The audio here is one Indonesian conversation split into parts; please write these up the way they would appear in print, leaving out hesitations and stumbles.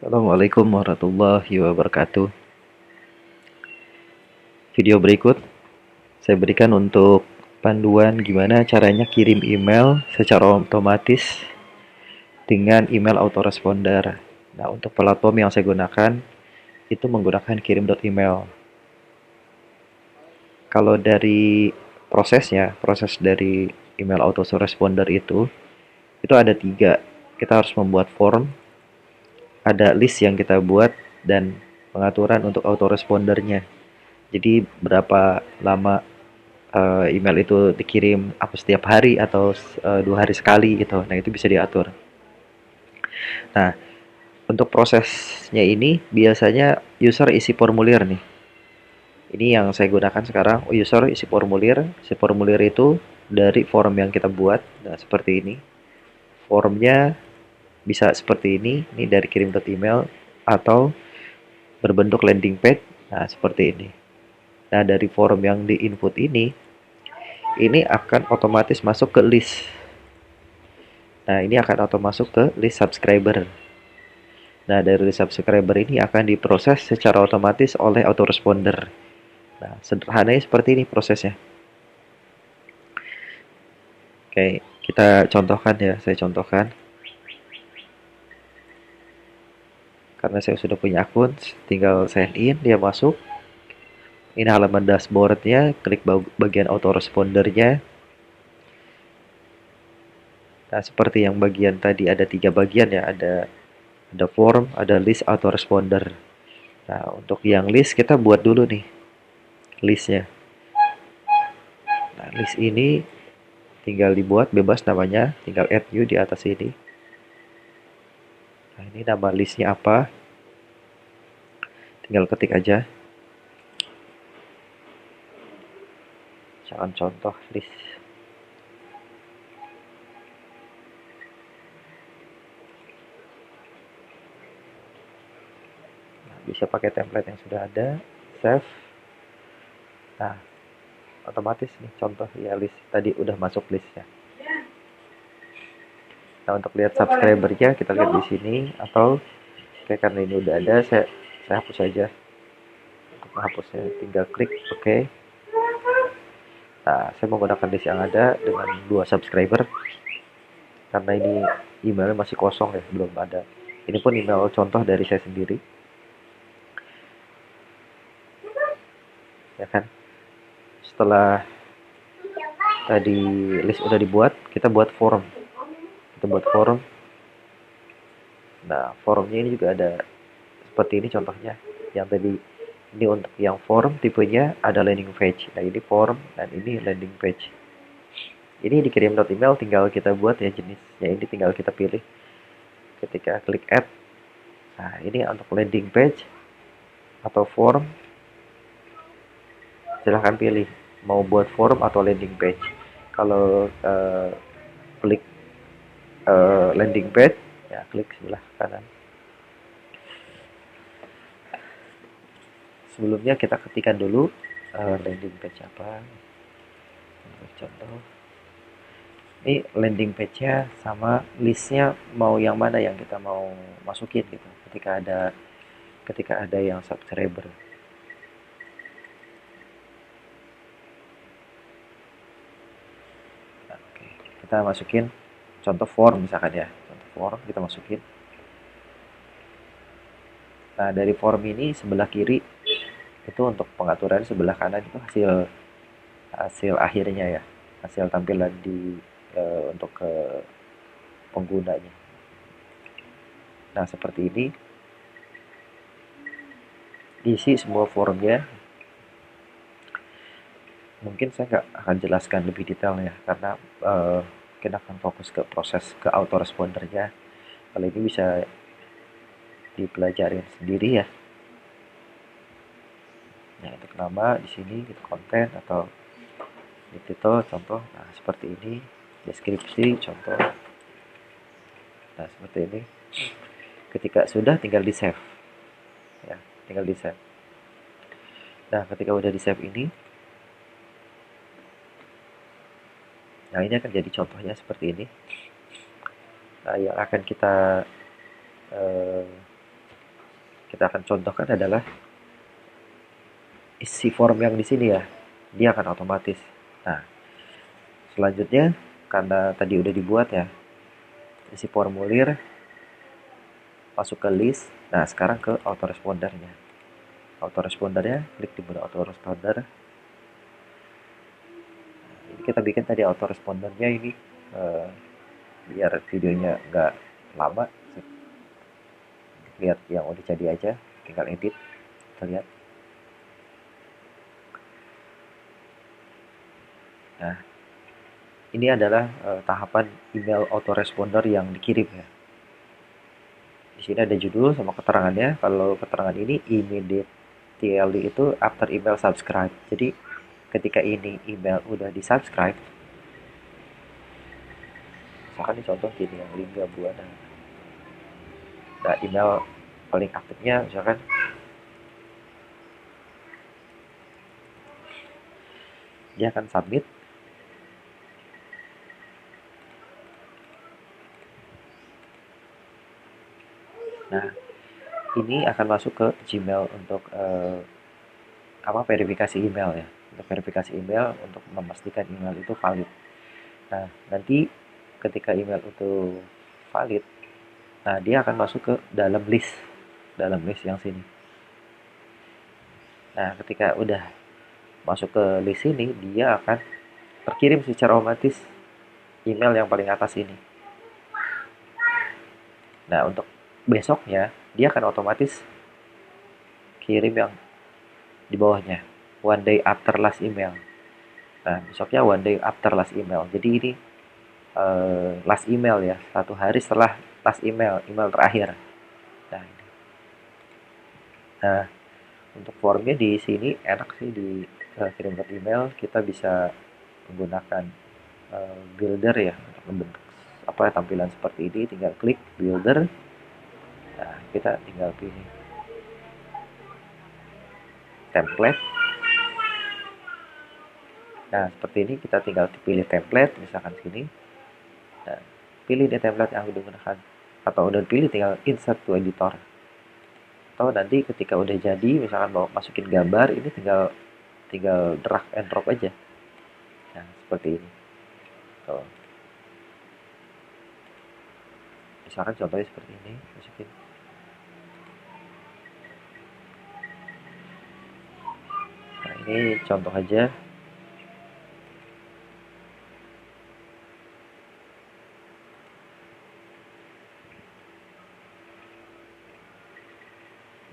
Assalamualaikum warahmatullahi wabarakatuh. Video berikut saya berikan untuk panduan gimana caranya kirim email secara otomatis dengan email autoresponder. Nah, untuk platform yang saya gunakan itu menggunakan kirim.email. Kalau dari prosesnya, proses dari email autoresponder itu ada tiga. Kita harus membuat form, ada list yang kita buat, dan pengaturan untuk autorespondernya. Jadi berapa lama email itu dikirim, apa setiap hari atau 2 hari sekali gitu. Nah, itu bisa diatur. Nah, untuk prosesnya ini biasanya user isi formulir nih. Ini yang saya gunakan sekarang. User isi formulir. Isi formulir itu dari form yang kita buat. Nah, seperti ini. Formnya bisa seperti ini. Ini dari kirim.email atau berbentuk landing page. Nah, seperti ini. Nah, dari form yang di input ini akan otomatis masuk ke list. Nah, ini akan otomatis masuk ke list subscriber. Nah, dari list subscriber ini akan diproses secara otomatis oleh autoresponder. Nah, sederhananya seperti ini prosesnya. Oke, kita contohkan ya. Saya contohkan. Karena saya sudah punya akun, tinggal sign in, dia masuk. Ini halaman dashboardnya, klik bagian autorespondernya. Nah, seperti yang bagian tadi ada 3 bagian ya, ada form, ada list, autoresponder. Nah, untuk yang list kita buat dulu nih listnya. Nah, list ini tinggal dibuat bebas namanya, tinggal add new di atas ini. Nah, ini nama listnya apa? Tinggal ketik aja. Misalkan contoh list. Nah, bisa pakai template yang sudah ada. Save. Nah, otomatis nih contoh ya list tadi udah masuk listnya. Nah, untuk lihat subscribernya kita lihat di sini atau karena ini udah ada, saya hapus saja. Untuk menghapusnya tinggal klik OK. Nah, saya menggunakan list yang ada dengan 2 subscriber karena ini emailnya masih kosong ya, belum ada. Ini pun email contoh dari saya sendiri. Ya kan? Setelah tadi list udah dibuat, kita buat form. Kita buat form. Nah, formnya ini juga ada seperti ini contohnya. Yang tadi ini untuk yang form tipenya ada landing page. Nah, ini form dan ini landing page. Ini dikirim email tinggal kita buat ya jenisnya. Ini tinggal kita pilih ketika klik add. Nah, ini untuk landing page atau form. Silahkan pilih mau buat form atau landing page. Kalau klik landing page, ya klik sebelah kanan. Sebelumnya kita ketikkan dulu landing page apa. Contoh. Ini landing page-nya sama listnya mau yang mana yang kita mau masukin gitu. Ketika ada yang subscriber. Oke, kita masukin contoh form misalkan ya. Contoh form kita masukin. Nah, dari form ini sebelah kiri itu untuk pengaturan, sebelah kanan itu hasil hasil akhirnya ya, hasil tampilan untuk ke penggunanya. Nah, seperti ini diisi semua formnya. Mungkin saya nggak akan jelaskan lebih detail ya karena kita akan fokus ke proses ke autorespondernya. Kalau ini bisa dipelajarin sendiri ya. Nah, untuk nama di sini gitu konten atau di titel contoh. Nah, seperti ini. Deskripsi contoh. Nah, seperti ini. Ketika sudah tinggal di save. Ya, tinggal di save. Nah, ketika udah di save ini, nah ini akan jadi contohnya seperti ini. Nah, yang akan kita eh, kita akan contohkan adalah isi form yang di sini ya, dia akan otomatis. Nah, selanjutnya karena tadi udah dibuat ya, isi formulir, masuk ke list. Nah, sekarang ke autorespondernya. Autorespondernya, klik di menu autoresponder. Ini kita bikin tadi autorespondernya ini biar videonya nggak lama. Lihat yang udah jadi aja, tinggal edit. Kita lihat. Nah, ini adalah tahapan email autoresponder yang dikirim ya. Di sini ada judul sama keterangannya. Kalau keterangan ini immediately itu after email subscribe. Jadi ketika ini email udah di subscribe, misalkan ini contoh gini yang Lingga Buana. Nah, email paling aktifnya misalkan dia akan submit. Nah, ini akan masuk ke Gmail untuk verifikasi email ya. Untuk verifikasi email untuk memastikan email itu valid. Nah, nanti ketika email itu valid, nah dia akan masuk ke dalam list yang sini. Nah, ketika udah masuk ke list ini, dia akan terkirim secara otomatis email yang paling atas ini. Nah, untuk besoknya, dia akan otomatis kirim yang di bawahnya. One day after last email. Nah, besoknya one day after last email. Jadi ini last email ya. 1 hari setelah last email, email terakhir. Nah, nah untuk formnya di sini enak sih di kirim ke email. Kita bisa menggunakan builder ya untuk membentuk tampilan seperti ini. Tinggal klik builder. Nah, kita tinggal pilih template. Nah, seperti ini kita tinggal pilih template, misalkan sini. Nah, pilih deh template yang digunakan. Atau udah pilih tinggal insert to editor. Atau nanti ketika udah jadi, misalkan mau masukin gambar, ini tinggal tinggal drag and drop aja. Nah, seperti ini. Tuh. Misalkan contohnya seperti ini, masukin. Nah, ini contoh aja.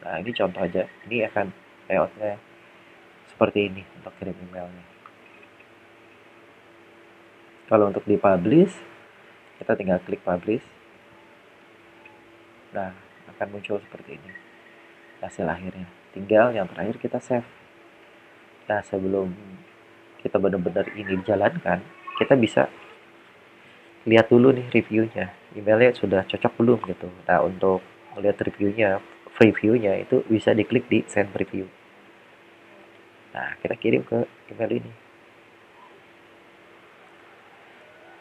Nah, ini contoh aja. Ini akan layoutnya seperti ini untuk kirim emailnya. Kalau untuk di-publish, kita tinggal klik publish. Nah, akan muncul seperti ini hasil akhirnya. Tinggal yang terakhir kita save. Nah, sebelum kita benar-benar ini dijalankan, kita bisa lihat dulu nih reviewnya. Emailnya sudah cocok belum gitu. Nah, untuk melihat reviewnya, previewnya itu bisa diklik di send preview. Nah, kita kirim ke email ini.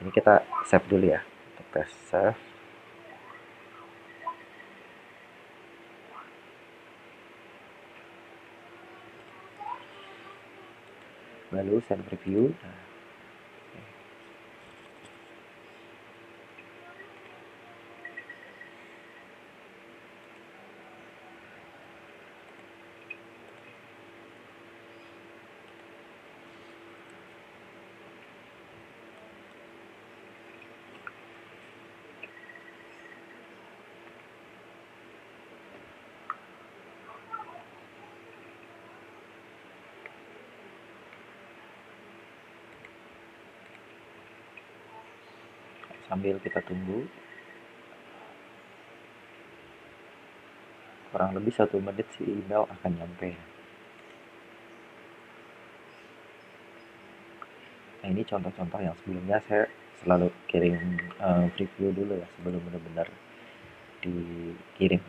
Ini kita save dulu ya. Untuk tes save. Lalu send preview. Nah, sambil kita tunggu kurang lebih 1 menit si email akan nyampe. Nah, ini contoh-contoh yang sebelumnya saya selalu kirim preview dulu ya sebelum benar-benar dikirim,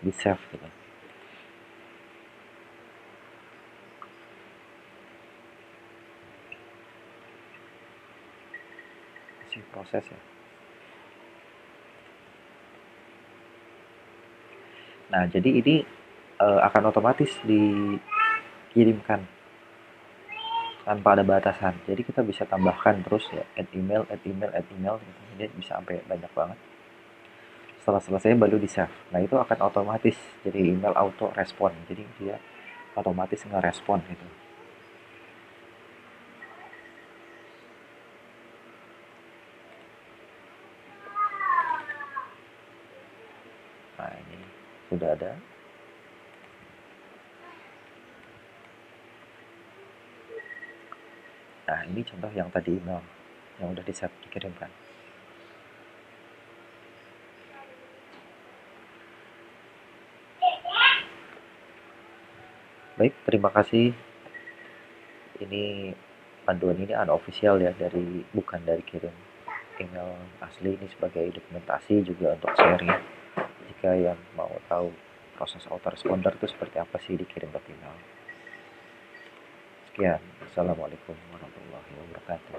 di save gitu. Masih proses ya. Nah, jadi ini akan otomatis dikirimkan tanpa ada batasan. Jadi kita bisa tambahkan terus ya, add email, add email, add email, gitu. Jadi bisa sampai banyak banget. Setelah selesai baru di save. Nah, itu akan otomatis jadi email auto respon. Jadi dia otomatis ngerespon gitu. Nah, ini sudah ada. Nah, ini contoh yang tadi email yang udah di save dikirimkan. Baik, terima kasih. Ini panduan ini unofficial ya, bukan dari kirim email asli, ini sebagai dokumentasi juga untuk sharing. Jika yang mau tahu proses autoresponder itu seperti apa sih dikirim ke email. Sekian, assalamualaikum warahmatullahi wabarakatuh.